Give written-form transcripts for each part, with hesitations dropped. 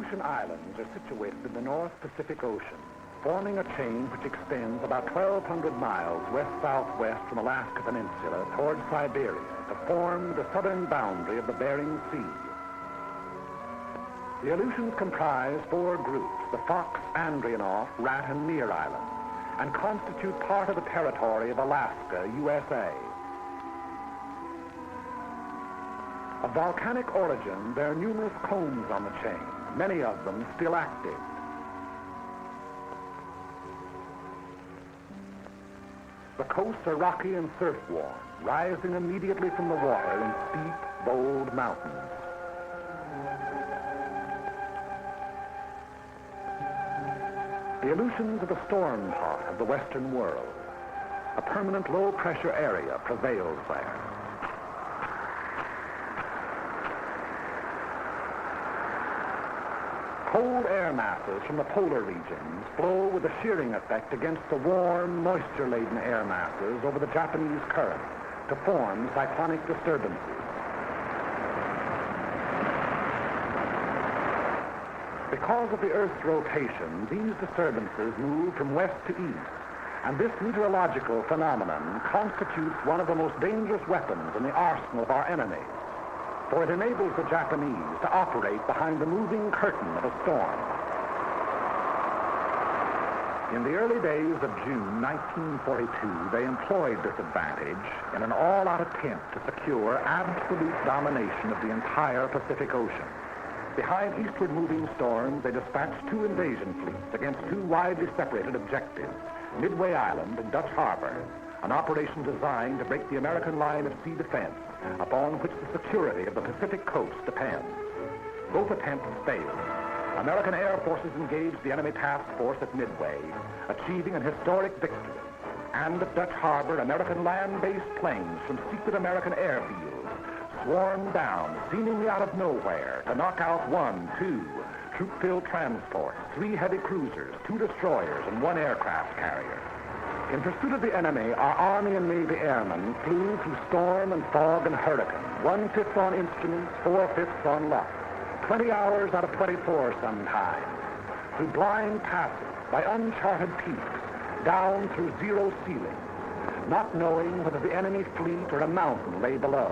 Aleutian Islands are situated in the North Pacific Ocean, forming a chain which extends about 1,200 miles west-southwest from Alaska Peninsula toward Siberia to form the southern boundary of the Bering Sea. The Aleutians comprise 4 groups, the Fox, Andreanoff, Rat, and Near Islands, and constitute part of the territory of Alaska, USA. Of volcanic origin, there are numerous combs on the chain, many of them still active. The coasts are rocky and surf-worn, rising immediately from the water in steep, bold mountains. The Aleutians are the storm part of the Western world. A permanent low-pressure area prevails there. Cold air masses from the polar regions flow with a shearing effect against the warm, moisture-laden air masses over the Japanese current to form cyclonic disturbances. Because of the Earth's rotation, these disturbances move from west to east, and this meteorological phenomenon constitutes one of the most dangerous weapons in the arsenal of our enemies, for it enables the Japanese to operate behind the moving curtain of a storm. In the early days of June 1942, they employed this advantage in an all-out attempt to secure absolute domination of the entire Pacific Ocean. Behind eastward moving storms, they dispatched 2 invasion fleets against 2 widely separated objectives, Midway Island and Dutch Harbor, an operation designed to break the American line of sea defense upon which the security of the Pacific coast depends. Both attempts failed. American air forces engaged the enemy task force at Midway, achieving an historic victory. And at Dutch Harbor, American land-based planes from secret American airfields swarmed down, seemingly out of nowhere, to knock out 1, 2 troop-filled transports, 3 heavy cruisers, 2 destroyers, and 1 aircraft carrier. In pursuit of the enemy, our Army and Navy airmen flew through storm and fog and hurricane, 1/5 on instruments, 4/5 on luck, 20 hours out of 24 sometimes, through blind passes, by uncharted peaks, down through zero ceilings, not knowing whether the enemy fleet or a mountain lay below,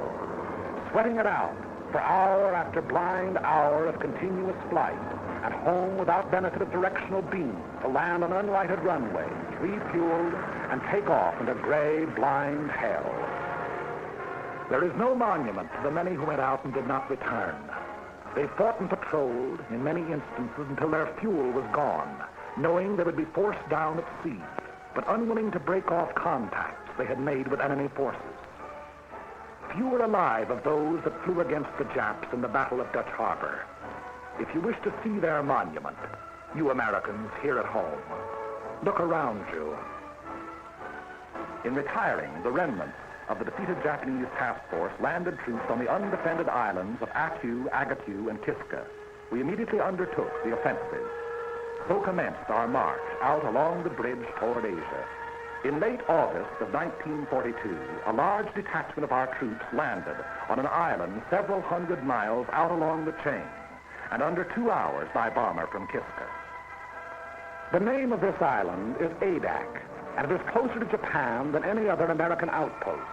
sweating it out for hour after blind hour of continuous flight, and home without benefit of directional beams to land on unlighted runways, refueled, and take off into gray, blind hell. There is no monument to the many who went out and did not return. They fought and patrolled, in many instances, until their fuel was gone, knowing they would be forced down at sea, but unwilling to break off contacts they had made with enemy forces. Few are alive of those that flew against the Japs in the Battle of Dutch Harbor. If you wish to see their monument, you Americans here at home, look around you. In retiring, the remnants of the defeated Japanese task force landed troops on the undefended islands of Attu, Agatu, and Kiska. We immediately undertook the offensive. So commenced our march out along the bridge toward Asia. In late August of 1942, a large detachment of our troops landed on an island several hundred miles out along the chain, and under 2 hours by bomber from Kiska. The name of this island is Adak, and it is closer to Japan than any other American outpost.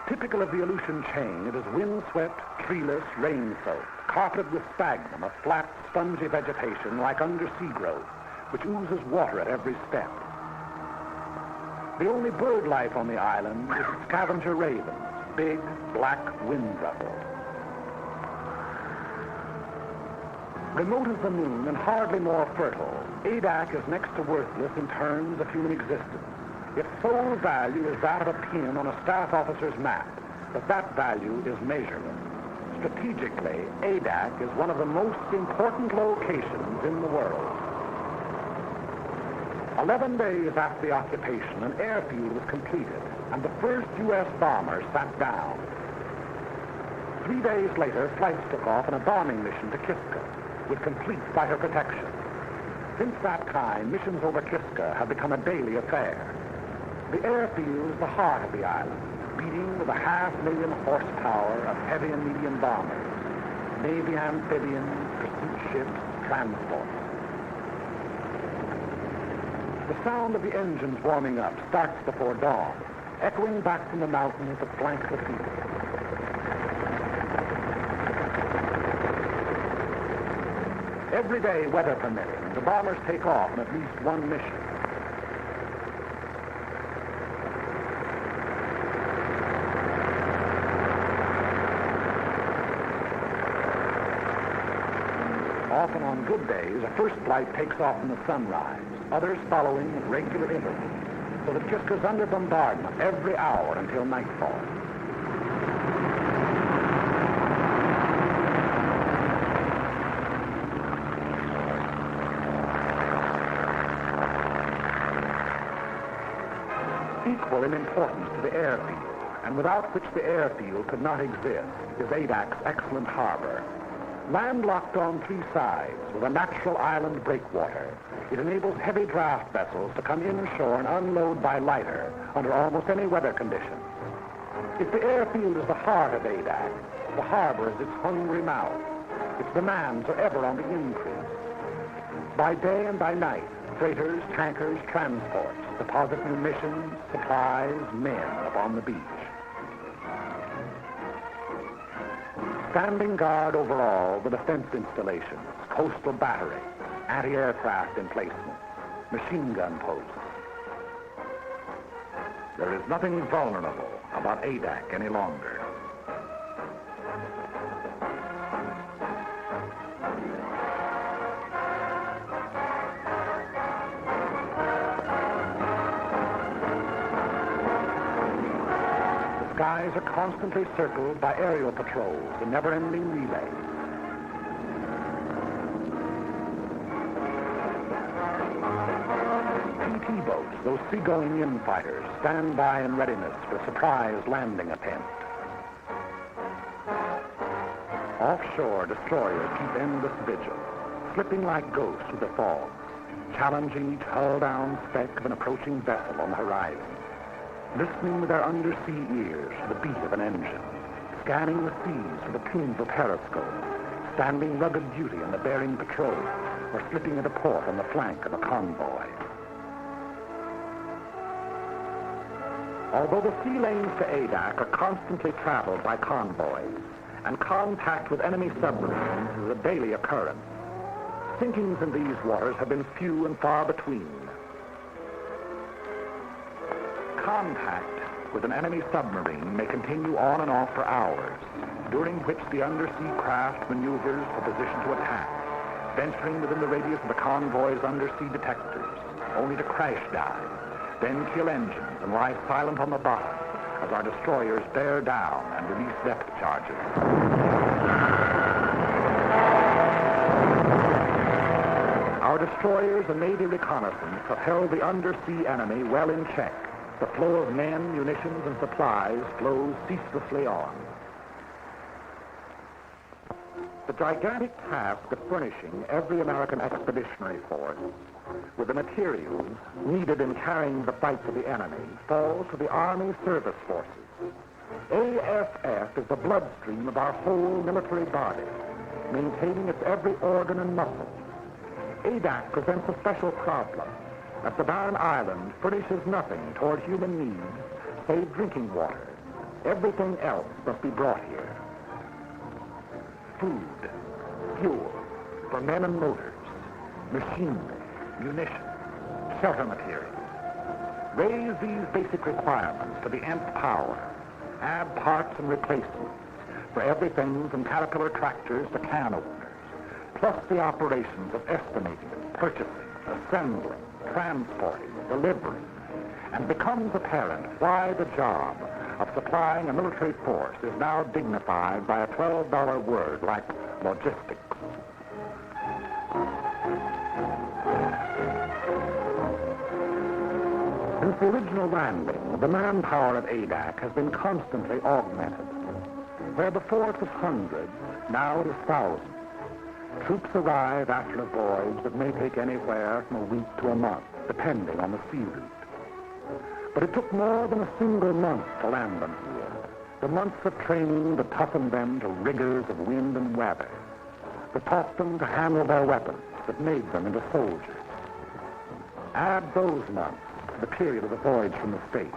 Typical of the Aleutian chain, it is windswept, treeless, rain-soaked, carpeted with sphagnum, a flat, spongy vegetation like undersea growth, which oozes water at every step. The only bird life on the island is scavenger ravens, big, black wind-ruffles. Remote as the moon and hardly more fertile, Adak is next to worthless in terms of human existence. Its sole value is that of a pin on a staff officer's map, but that value is measureless. Strategically, Adak is one of the most important locations in the world. 11 days after the occupation, an airfield was completed, and the first U.S. bombers sat down. 3 days later, flights took off on a bombing mission to Kiska, with complete fighter protection. Since that time, missions over Kiska have become a daily affair. The airfield is the heart of the island, beating with 500,000 horsepower of heavy and medium bombers, Navy amphibians, pursuit ships, transports. The sound of the engines warming up starts before dawn, echoing back from the mountains that flank the field. Every day, weather permitting, the bombers take off on at least one mission. Often on good days, a first flight takes off in the sunrise, others following at regular intervals, so that it just goes under bombardment every hour until nightfall. Equal in importance to the airfield, and without which the airfield could not exist, is Adak's excellent harbor. Landlocked on three sides with a natural island breakwater, it enables heavy draft vessels to come inshore and unload by lighter under almost any weather conditions. If the airfield is the heart of Adak, the harbor is its hungry mouth. Its demands are ever on the increase. By day and by night, freighters, tankers, transports deposit munitions, supplies, men upon the beach. Standing guard over all the defense installations, coastal batteries, anti-aircraft emplacements, machine gun posts. There is nothing vulnerable about Adak any longer. Skies are constantly circled by aerial patrols in never-ending relay. PT boats, those seagoing in-fighters, stand by in readiness for a surprise landing attempt. Offshore, destroyers keep endless vigil, slipping like ghosts through the fog, challenging each hull-down speck of an approaching vessel on the horizon. Listening with their undersea ears to the beat of an engine, scanning the seas with a tuneful periscope, standing rugged duty on the bearing patrol, or slipping into port on the flank of a convoy. Although the sea lanes to Adak are constantly traveled by convoys, and contact with enemy submarines is a daily occurrence, sinkings in these waters have been few and far between. Contact with an enemy submarine may continue on and off for hours, during which the undersea craft maneuvers for position to attack, venturing within the radius of the convoy's undersea detectors, only to crash dive, then kill engines and lie silent on the bottom as our destroyers bear down and release depth charges. Our destroyers and Navy reconnaissance have held the undersea enemy well in check. The flow of men, munitions, and supplies flows ceaselessly on. The gigantic task of furnishing every American expeditionary force with the materials needed in carrying the fight to the enemy falls to the Army Service Forces. ASF is the bloodstream of our whole military body, maintaining its every organ and muscle. Adak presents a special problem. That the barren island furnishes nothing toward human needs save drinking water. Everything else must be brought here. Food, fuel for men and motors, machinery, munitions, shelter materials. Raise these basic requirements to the nth power. Add parts and replacements for everything from Caterpillar tractors to can openers, plus the operations of estimating, purchasing, assembling, transporting, delivering, and becomes apparent why the job of supplying a military force is now dignified by a $12 word like logistics. Since the original landing, the manpower of Adak has been constantly augmented. Where before it was hundreds, now it is thousands. Troops arrive after a voyage that may take anywhere from a week to a month, depending on the sea route. But it took more than a single month to land them here. The months of training that toughened them to rigors of wind and weather. that taught them to handle their weapons, that made them into soldiers. Add those months to the period of the voyage from the States.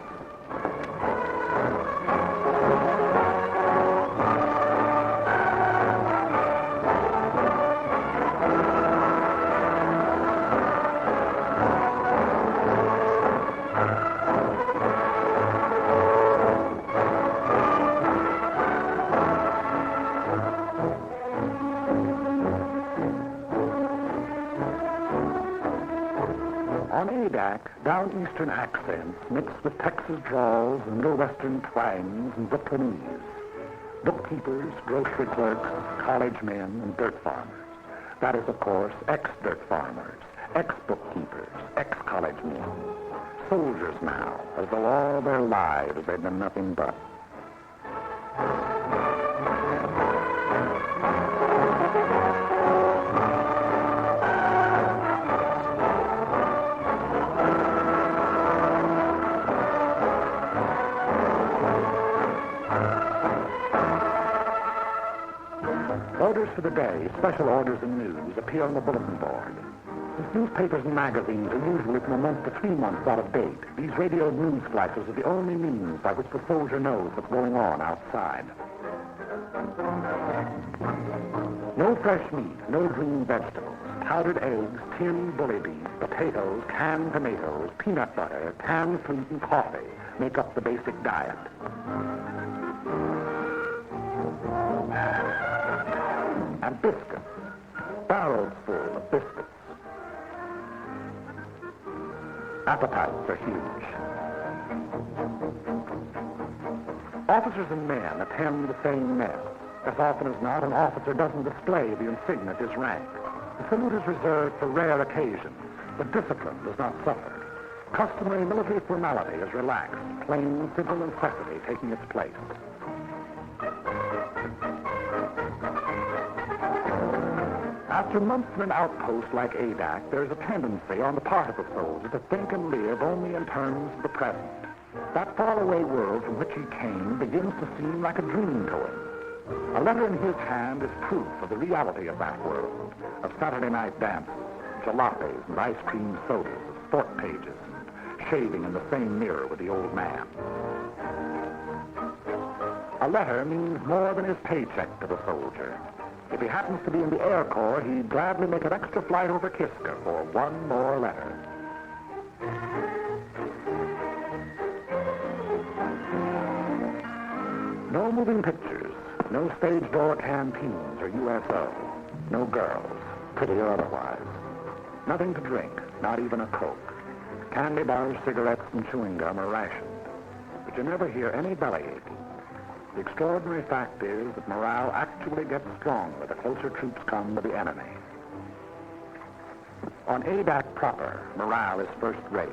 Down-eastern accents mixed with Texas drawls and Middle-Western twangs and Brooklynese. Bookkeepers, grocery clerks, college men, and dirt farmers. That is, of course, ex-dirt farmers, ex-bookkeepers, ex-college men. Soldiers now, as though all their lives they'd been nothing but. Orders for the day, special orders and news, appear on the bulletin board. Since newspapers and magazines are usually from a month to 3 months out of date, these radio news flashes are the only means by which the soldier knows what's going on outside. No fresh meat, no green vegetables, powdered eggs, tinned bully beef, potatoes, canned tomatoes, peanut butter, canned fruit, and coffee make up the basic diet. And biscuits, barrels full of biscuits. Appetites are huge. Officers and men attend the same mess. As often as not, an officer doesn't display the insignia of his rank. The salute is reserved for rare occasions, but discipline does not suffer. Customary military formality is relaxed, plain, simple necessity taking its place. After months in an outpost like Adak, there is a tendency on the part of the soldier to think and live only in terms of the present. That faraway world from which he came begins to seem like a dream to him. A letter in his hand is proof of the reality of that world, of Saturday night dances, jalapenos and ice cream sodas, of sport pages, and shaving in the same mirror with the old man. A letter means more than his paycheck to the soldier. If he happens to be in the Air Corps, he'd gladly make an extra flight over Kiska for one more letter. No moving pictures, no stage door canteens or USO, no girls, pretty or otherwise. Nothing to drink, not even a Coke. Candy bars, cigarettes, and chewing gum are rationed. But you never hear any bellyaching. The extraordinary fact is that morale actually gets stronger the closer troops come to the enemy. On Adak proper, morale is first rate.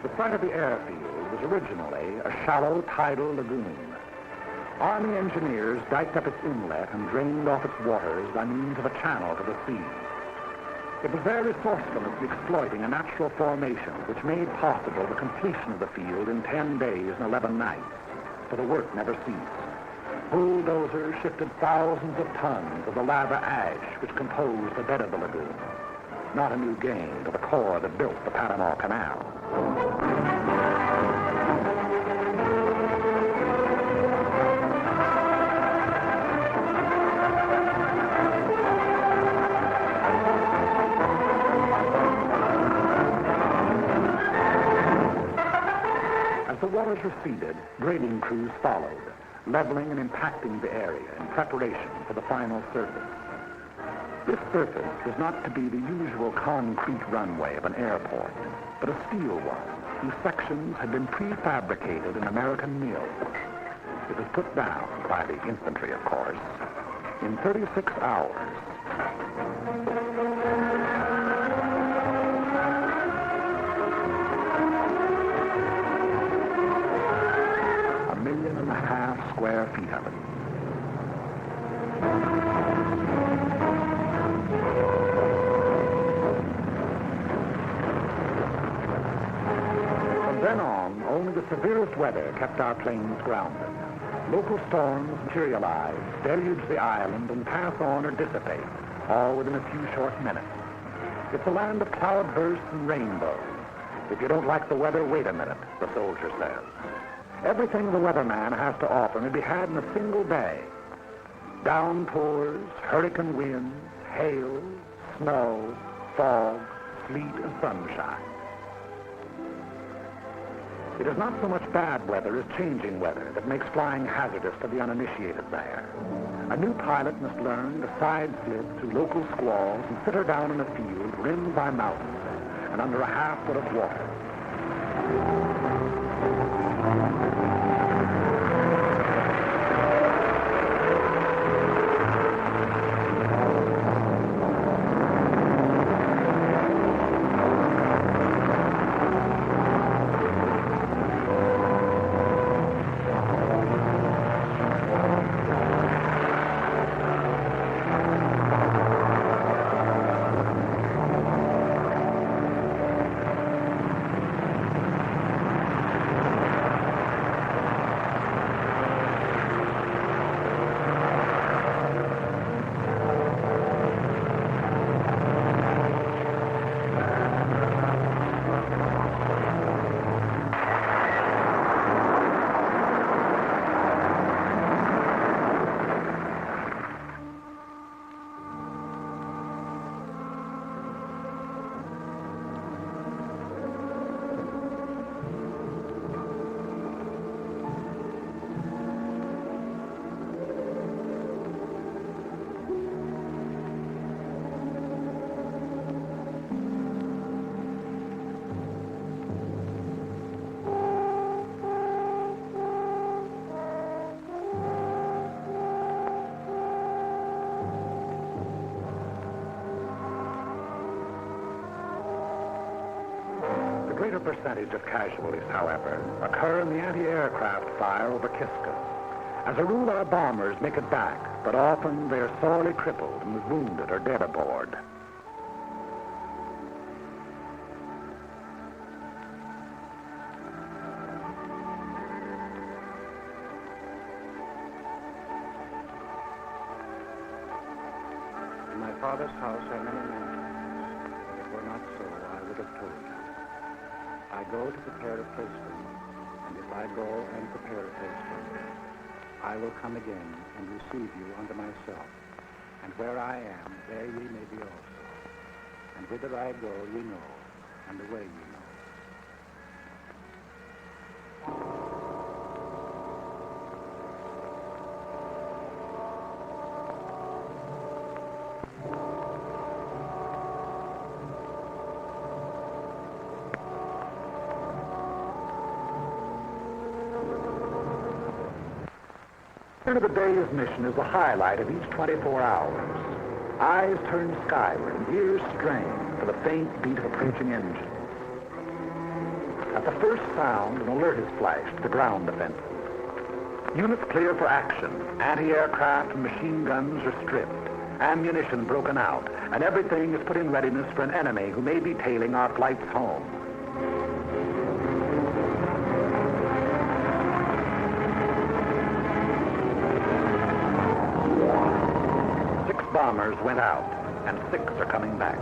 The site of the airfield was originally a shallow tidal lagoon. Army engineers diked up its inlet and drained off its waters by means of a channel to the sea. It was their resourcefulness in exploiting a natural formation which made possible the completion of the field in 10 days and 11 nights, for the work never ceased. Bulldozers shifted thousands of tons of the lava ash which composed the bed of the lagoon. Not a new gain to the Corps that built the Panama Canal. As the waters receded, grading crews followed, leveling and impacting the area in preparation for the final surface. This surface was not to be the usual concrete runway of an airport, but a steel one, whose sections had been prefabricated in American mills. It was put down by the infantry, of course. In 36 hours, only the severest weather kept our planes grounded. Local storms materialize, deluge the island, and pass on or dissipate, all within a few short minutes. It's a land of cloudbursts and rainbows. If you don't like the weather, wait a minute, the soldier says. Everything the weatherman has to offer may be had in a single day. Downpours, hurricane winds, hail, snow, fog, sleet, and sunshine. It is not so much bad weather as changing weather that makes flying hazardous to the uninitiated there. A new pilot must learn to side slip through local squalls and sit her down in a field rimmed by mountains and under a half foot of water. The greater percentage of casualties, however, occur in the anti-aircraft fire over Kiska. As a rule, our bombers make it back, but often they are sorely crippled and wounded or dead aboard. In my father's house are many mansions. If it were not so, I would have told you. I go to prepare a place for you, and if I go and prepare a place for you, I will come again and receive you unto myself. And where I am, there ye may be also. And whither I go, ye know, and the way ye know. The end of the day's mission is the highlight of each 24 hours. Eyes turn skyward and ears strain for the faint beat of approaching engines. At the first sound, an alert is flashed to the ground defenses. Units clear for action. Anti-aircraft and machine guns are stripped, ammunition broken out, and everything is put in readiness for an enemy who may be tailing our flights home. Bombers went out, and 6 are coming back.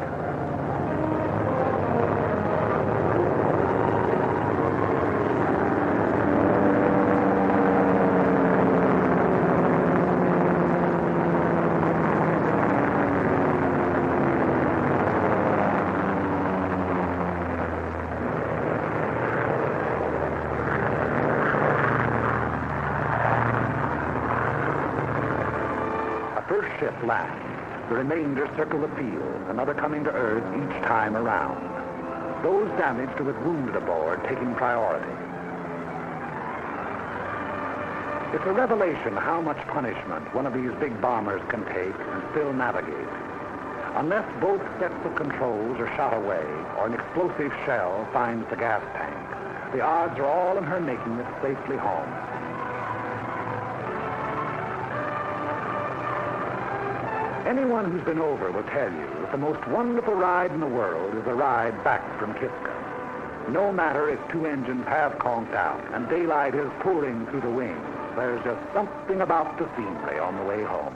A first ship lands. The remainder circle the field, another coming to Earth each time around. Those damaged or with wounded aboard taking priority. It's a revelation how much punishment one of these big bombers can take and still navigate. Unless both sets of controls are shot away or an explosive shell finds the gas tank, the odds are all in her making it safely home. Anyone who's been over will tell you that the most wonderful ride in the world is the ride back from Kiska. No matter if two engines have conked out and daylight is pouring through the wings, there's just something about the scenery on the way home.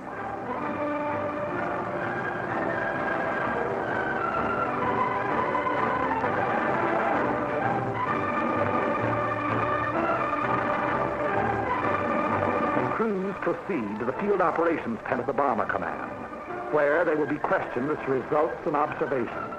Crews proceed to the field operations tent of the Bomber Command, where they will be questioned as to results and observations.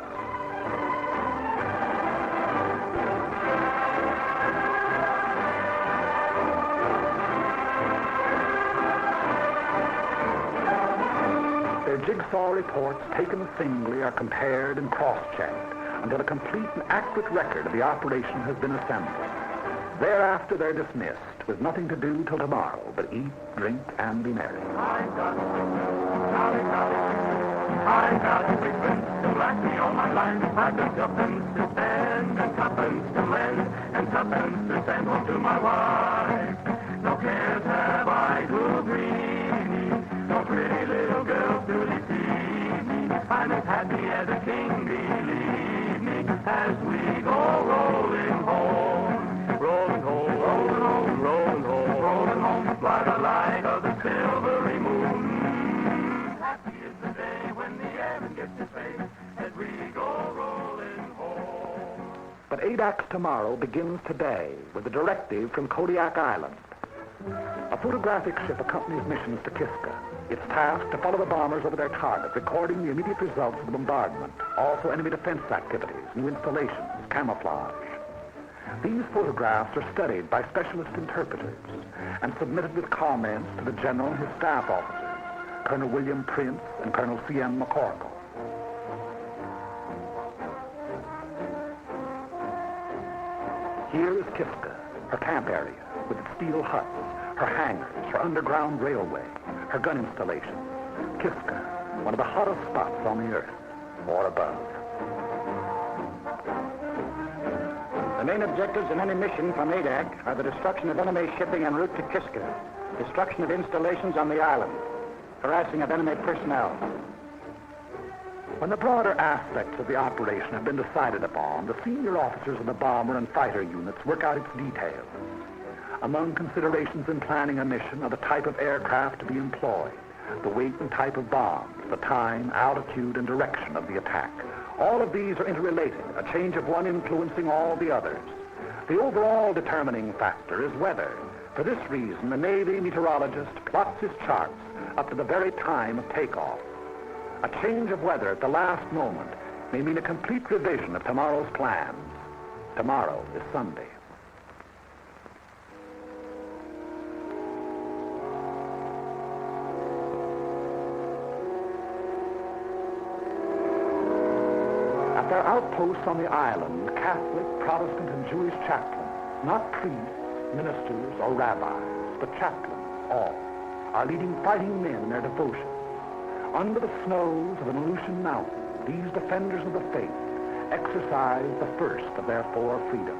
Their jigsaw reports taken singly are compared and cross-checked until a complete and accurate record of the operation has been assembled. Thereafter, they're dismissed with nothing to do till tomorrow but eat, drink, and be merry. I got frequent to lack me all my life. I've got tuppence to spend and tuppence to lend and tuppence to send home to my wife. No cares have I to grieve me, no pretty little girls to deceive me. I'm as happy as a king, believe me, as we go rolling home. Rolling home, rolling home, rolling home, rolling home, by the light of the silvery moon. Happy is the day when the airman gets his face as we go rolling home. But ADAC's tomorrow begins today with a directive from Kodiak Island. A photographic ship accompanies missions to Kiska. It's tasked to follow the bombers over their target, recording the immediate results of the bombardment, also enemy defense activities, new installations, camouflage. These photographs are studied by specialist interpreters and submitted with comments to the General and his staff officers, Colonel William Prince and Colonel C.M. McCorkle. Here is Kiska, her camp area, with its steel huts, her hangars, her underground railway, her gun installations. Kiska, one of the hottest spots on the earth, or above. The main objectives in any mission from ADAC are the destruction of enemy shipping en route to Kiska, destruction of installations on the island, harassing of enemy personnel. When the broader aspects of the operation have been decided upon, the senior officers of the bomber and fighter units work out its details. Among considerations in planning a mission are the type of aircraft to be employed, the weight and type of bombs, the time, altitude, and direction of the attack. All of these are interrelated, a change of one influencing all the others. The overall determining factor is weather. For this reason, the Navy meteorologist plots his charts up to the very time of takeoff. A change of weather at the last moment may mean a complete revision of tomorrow's plans. Tomorrow is Sunday. At their outposts on the island, Catholic, Protestant, and Jewish chaplains, not priests, ministers, or rabbis, but chaplains, all, are leading fighting men in their devotion. Under the snows of an Aleutian mountain, these defenders of the faith exercise the first of their four freedoms.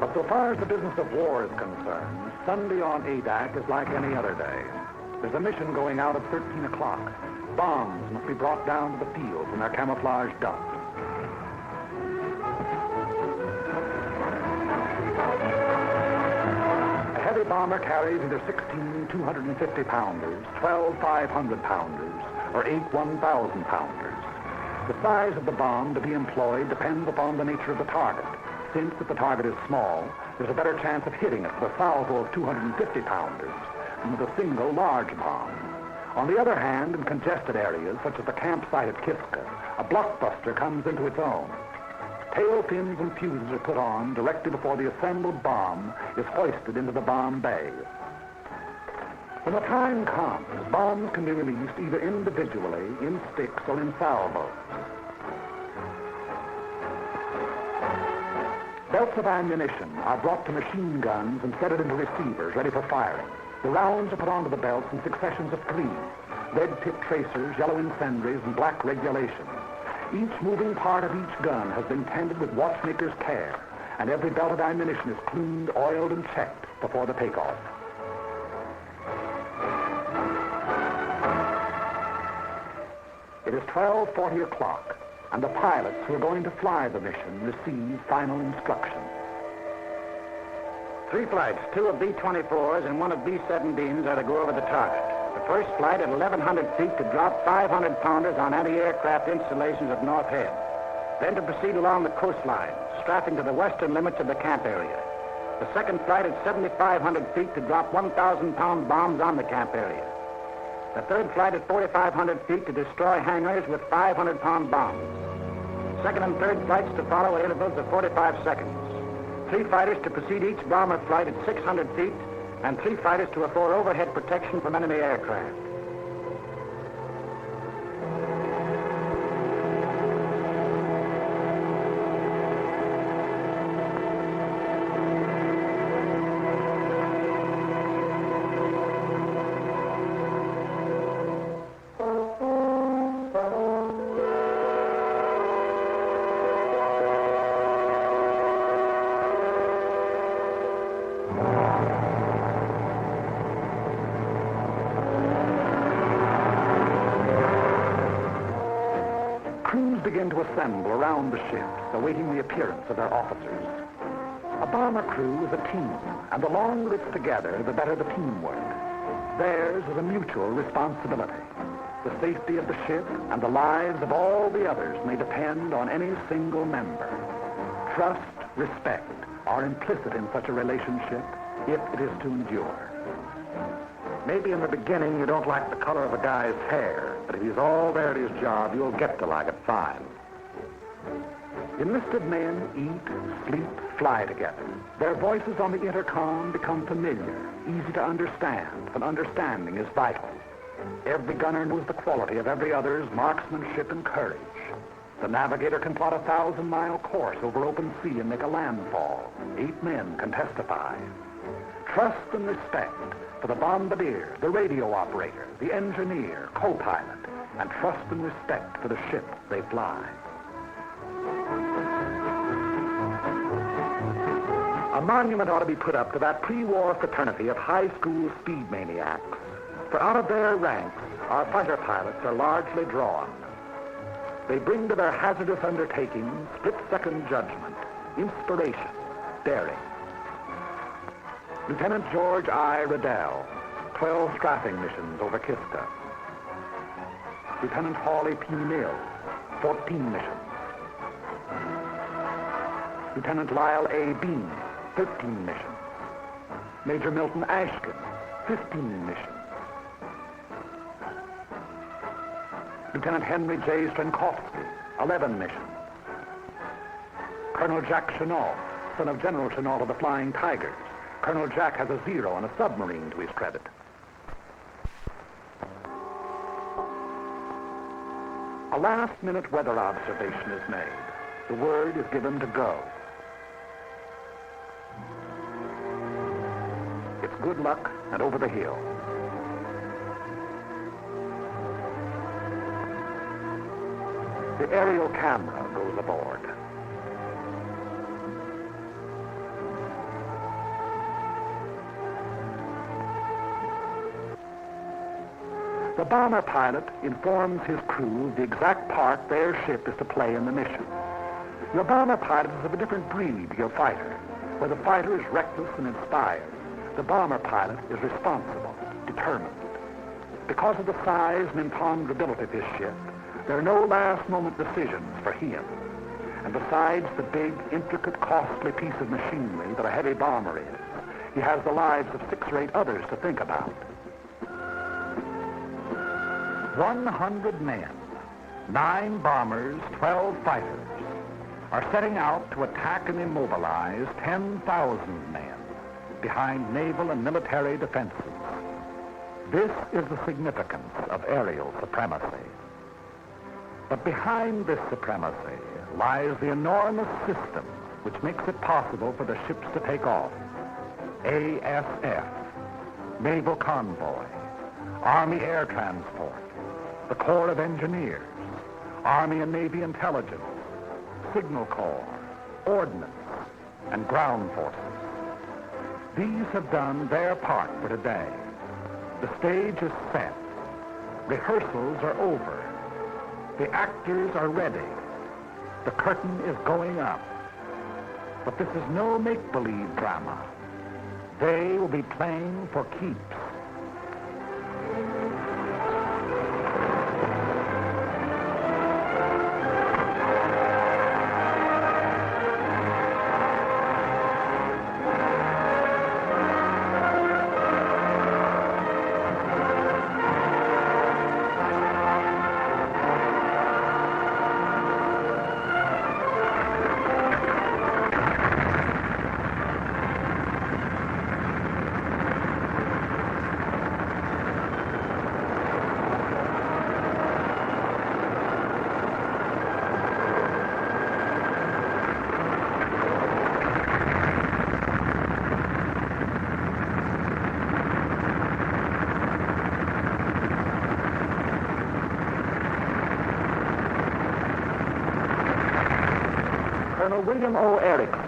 But so far as the business of war is concerned, Sunday on ADAC is like any other day. There's a mission going out at 13 o'clock. Bombs must be brought down to the fields in their camouflage dumps. A heavy bomber carries either 16 250-pounders, 12 500-pounders, or 8 1,000-pounders. The size of the bomb to be employed depends upon the nature of the target. Since if the target is small, there's a better chance of hitting it with a salvo of 250-pounders than with a single large bomb. On the other hand, in congested areas, such as the campsite at Kiska, a blockbuster comes into its own. Tail fins and fuses are put on directly before the assembled bomb is hoisted into the bomb bay. When the time comes, bombs can be released either individually, in sticks, or in salvos. Belts of ammunition are brought to machine guns and fitted into receivers ready for firing. The rounds are put onto the belts in successions of 3. Red tip tracers, yellow incendiaries, and black regulations. Each moving part of each gun has been tended with watchmaker's care, and every belt of ammunition is cleaned, oiled, and checked before the takeoff. It is 12:40 o'clock, and the pilots who are going to fly the mission receive final instructions. 3 flights, 2 of B-24s and 1 of B-17s are to go over the target. The first flight at 1,100 feet to drop 500-pounders on anti-aircraft installations at North Head. Then to proceed along the coastline, strapping to the western limits of the camp area. The second flight at 7,500 feet to drop 1,000-pound bombs on the camp area. The third flight at 4,500 feet to destroy hangars with 500-pound bombs. Second and third flights to follow at intervals of 45 seconds. 3 fighters to precede each bomber flight at 600 feet, and 3 fighters to afford overhead protection from enemy aircraft. Begin to assemble around the ships, awaiting the appearance of their officers. A bomber crew is a team, and the longer it's together, the better the teamwork. Theirs is a mutual responsibility. The safety of the ship and the lives of all the others may depend on any single member. Trust, respect are implicit in such a relationship if it is to endure. Maybe in the beginning you don't like the color of a guy's hair, but if he's all there at his job, you'll get to like it fine. Enlisted men eat, sleep, fly together. Their voices on the intercom become familiar, easy to understand, and understanding is vital. Every gunner knows the quality of every other's marksmanship and courage. The navigator can plot a 1,000-mile course over open sea and make a landfall. 8 men can testify. Trust and respect for the bombardier, the radio operator, the engineer, co-pilot, and trust and respect for the ship they fly. A monument ought to be put up to that pre-war fraternity of high school speed maniacs, for out of their ranks, our fighter pilots are largely drawn. They bring to their hazardous undertakings split-second judgment, inspiration, daring. Lieutenant George I. Riddell, 12 strafing missions over Kiska. Lieutenant Hawley P. Mills, 14 missions. Lieutenant Lyle A. Bean, 13 missions. Major Milton Ashkin, 15 missions. Lieutenant Henry J. Strankowski, 11 missions. Colonel Jack Chenault, son of General Chenault of the Flying Tigers. Colonel Jack has a 0 and a submarine to his credit. A last-minute weather observation is made. The word is given to go. It's good luck and over the hill. The aerial camera goes aboard. The bomber pilot informs his crew the exact part their ship is to play in the mission. Your bomber pilot is of a different breed to your fighter. Where the fighter is reckless and inspired, the bomber pilot is responsible, determined. Because of the size and imponderability of his ship, there are no last-moment decisions for him. And besides the big, intricate, costly piece of machinery that a heavy bomber is, he has the lives of 6 or 8 others to think about. 100 men, 9 bombers, 12 fighters, are setting out to attack and immobilize 10,000 men behind naval and military defenses. This is the significance of aerial supremacy. But behind this supremacy lies the enormous system which makes it possible for the ships to take off. ASF, Naval Convoy, Army Air Transport, the Corps of Engineers, Army and Navy intelligence, Signal Corps, Ordnance, and ground forces. These have done their part for today. The stage is set. Rehearsals are over. The actors are ready. The curtain is going up. But this is no make-believe drama. They will be playing for keeps. Colonel William O. Erickson,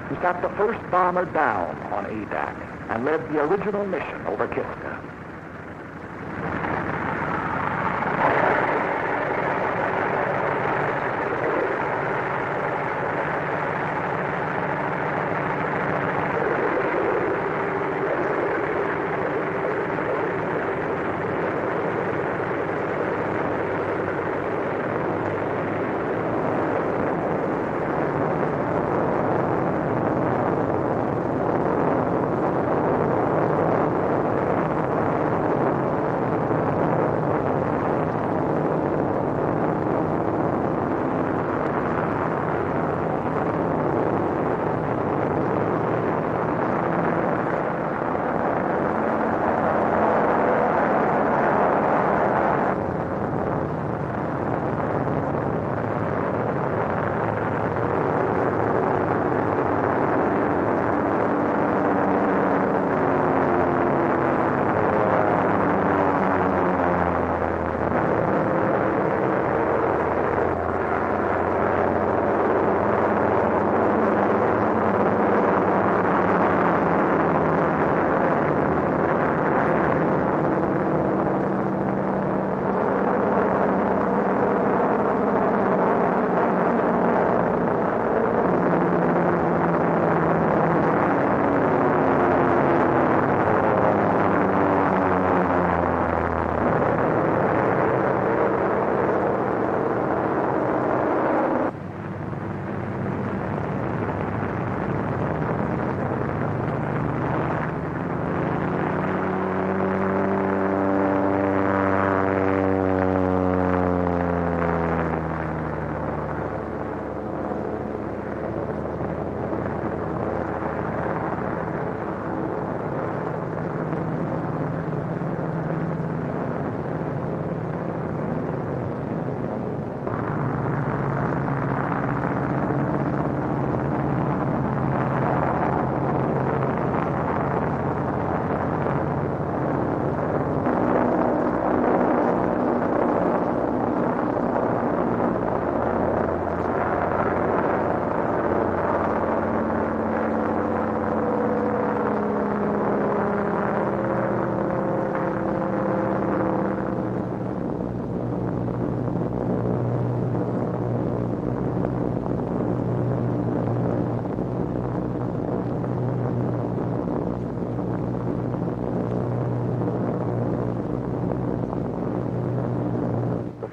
who shot the first bomber down on Adak and led the original mission over Kiska.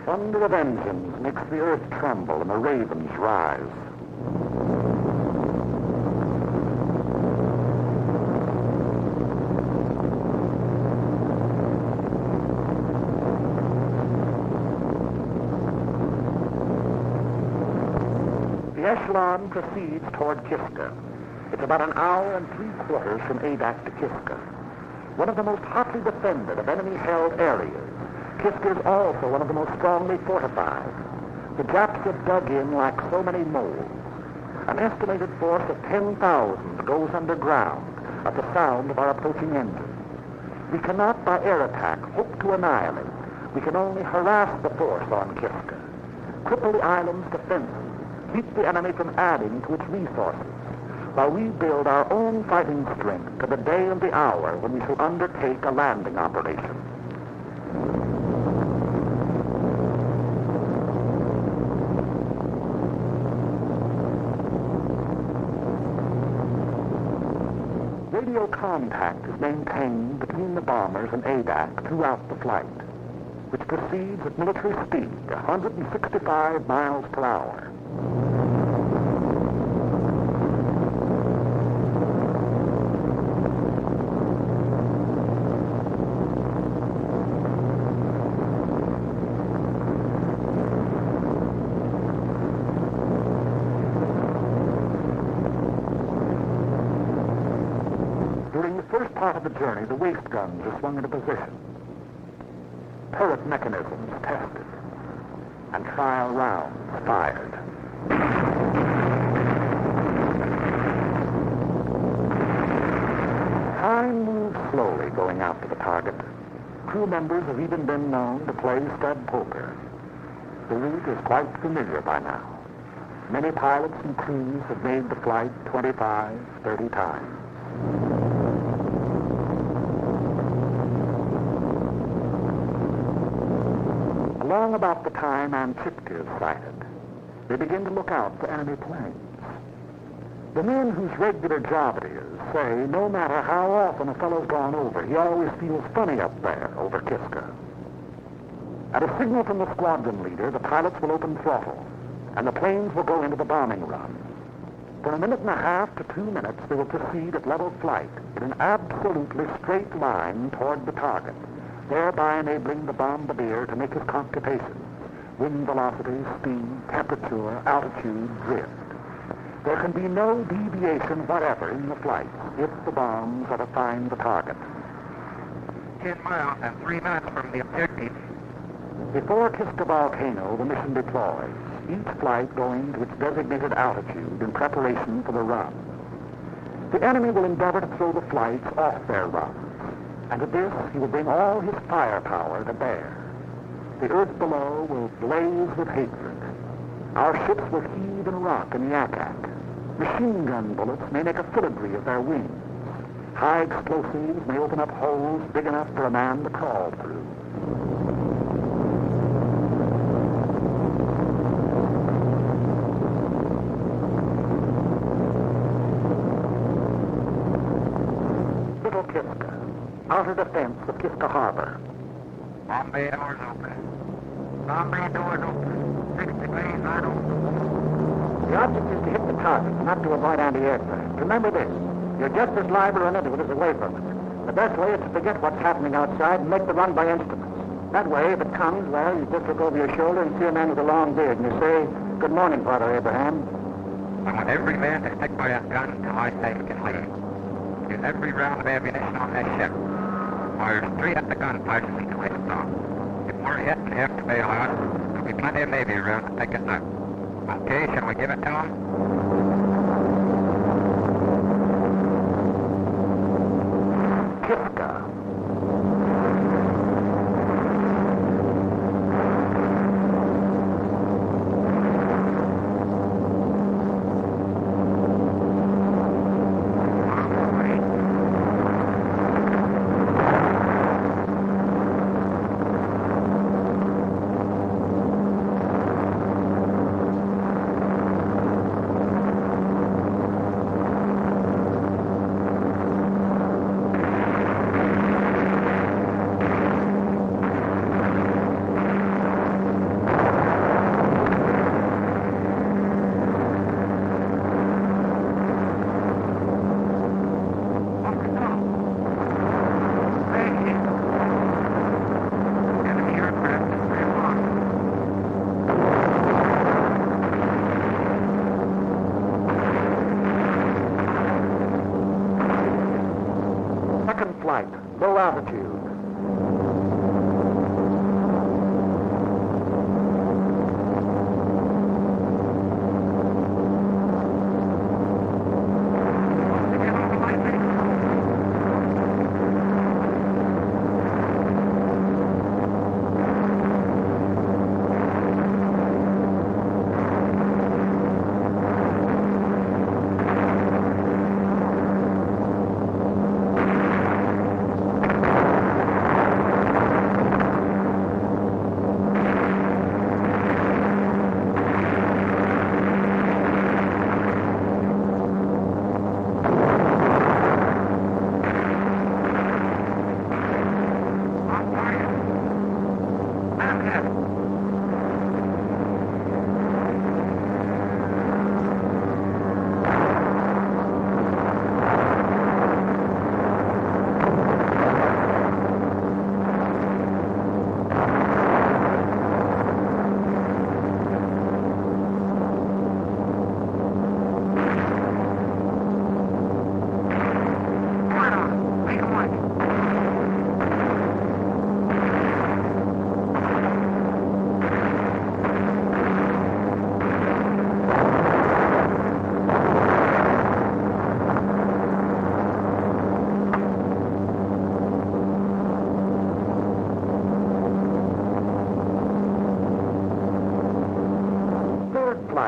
thunder of engines makes the earth tremble and the ravens rise. The echelon proceeds toward Kiska. It's about an hour and 3/4 from Adak to Kiska, one of the most hotly defended of enemy-held areas. Kiska is also one of the most strongly fortified. The Japs have dug in like so many moles. An estimated force of 10,000 goes underground at the sound of our approaching engines. We cannot, by air attack, hope to annihilate. We can only harass the force on Kiska. cripple the island's defenses, keep the enemy from adding to its resources, while we build our own fighting strength to the day and the hour when we shall undertake a landing operation. Radio contact is maintained between the bombers and ADAC throughout the flight, which proceeds at military speed, 165 miles per hour. During the first part of the journey, the waist guns are swung into position, turret mechanisms tested, and trial rounds fired. Time moves slowly going after the target. Crew members have even been known to play stud poker. The route is quite familiar by now. Many pilots and crews have made the flight 25, 30 times. Along about the time Antikythera is sighted, they begin to look out for enemy planes. The men whose regular job it is say no matter how often a fellow's gone over, he always feels funny up there over Kiska. At a signal from the squadron leader, the pilots will open throttle, and the planes will go into the bombing run. For a minute and a half to 2 minutes, they will proceed at level flight in an absolutely straight line toward the target, thereby enabling the bombardier to make his computations: wind velocity, speed, temperature, altitude, drift. There can be no deviation whatever in the flight if the bombs are to find the target. 10 miles and 3 minutes from the objective. Before Kiska Volcano, the mission deploys, each flight going to its designated altitude in preparation for the run. The enemy will endeavor to throw the flights off their runs, and at this he will bring all his firepower to bear. The earth below will blaze with hatred. Our ships will heave and rock in the ack-ack. Machine gun bullets may make a filigree of their wings. High explosives may open up holes big enough for a man to crawl through. Little Kiska, outer defense of Kiska Harbor. Bomb bay doors open. Bomb bay doors open. 6 degrees right open. The object is to hit the target, not to avoid anti-aircraft. Remember this, you're just as liable to run into it as away from it. The best way is to forget what's happening outside and make the run by instruments. That way, if it comes, well, you just look over your shoulder and see a man with a long beard, and you say, "Good morning, Father Abraham." I want every man to stick by that gun until I say he can leave. Use every round of ammunition on that ship. Fire straight at the gunpipes until they stop. If we're hit and have to bail out, there'll be plenty of Navy around to pick us up. Okay, shall we give it to them? Kiska.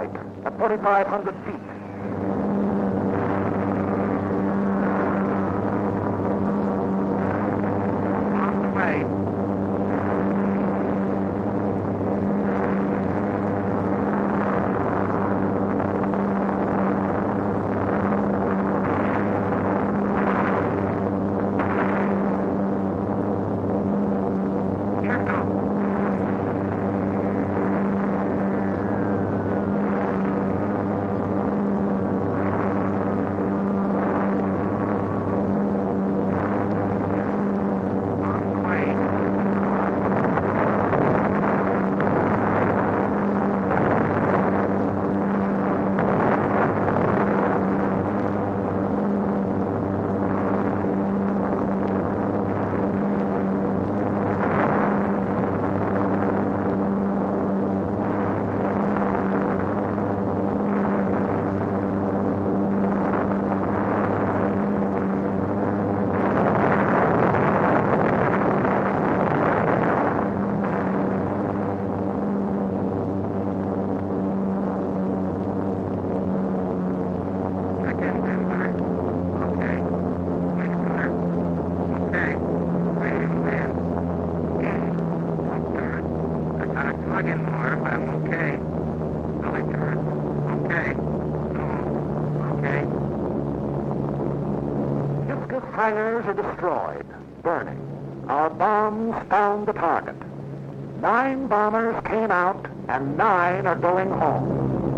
right at 4,500 feet. Hangars are destroyed, burning. Our bombs found the target. 9 bombers came out, and 9 are going home.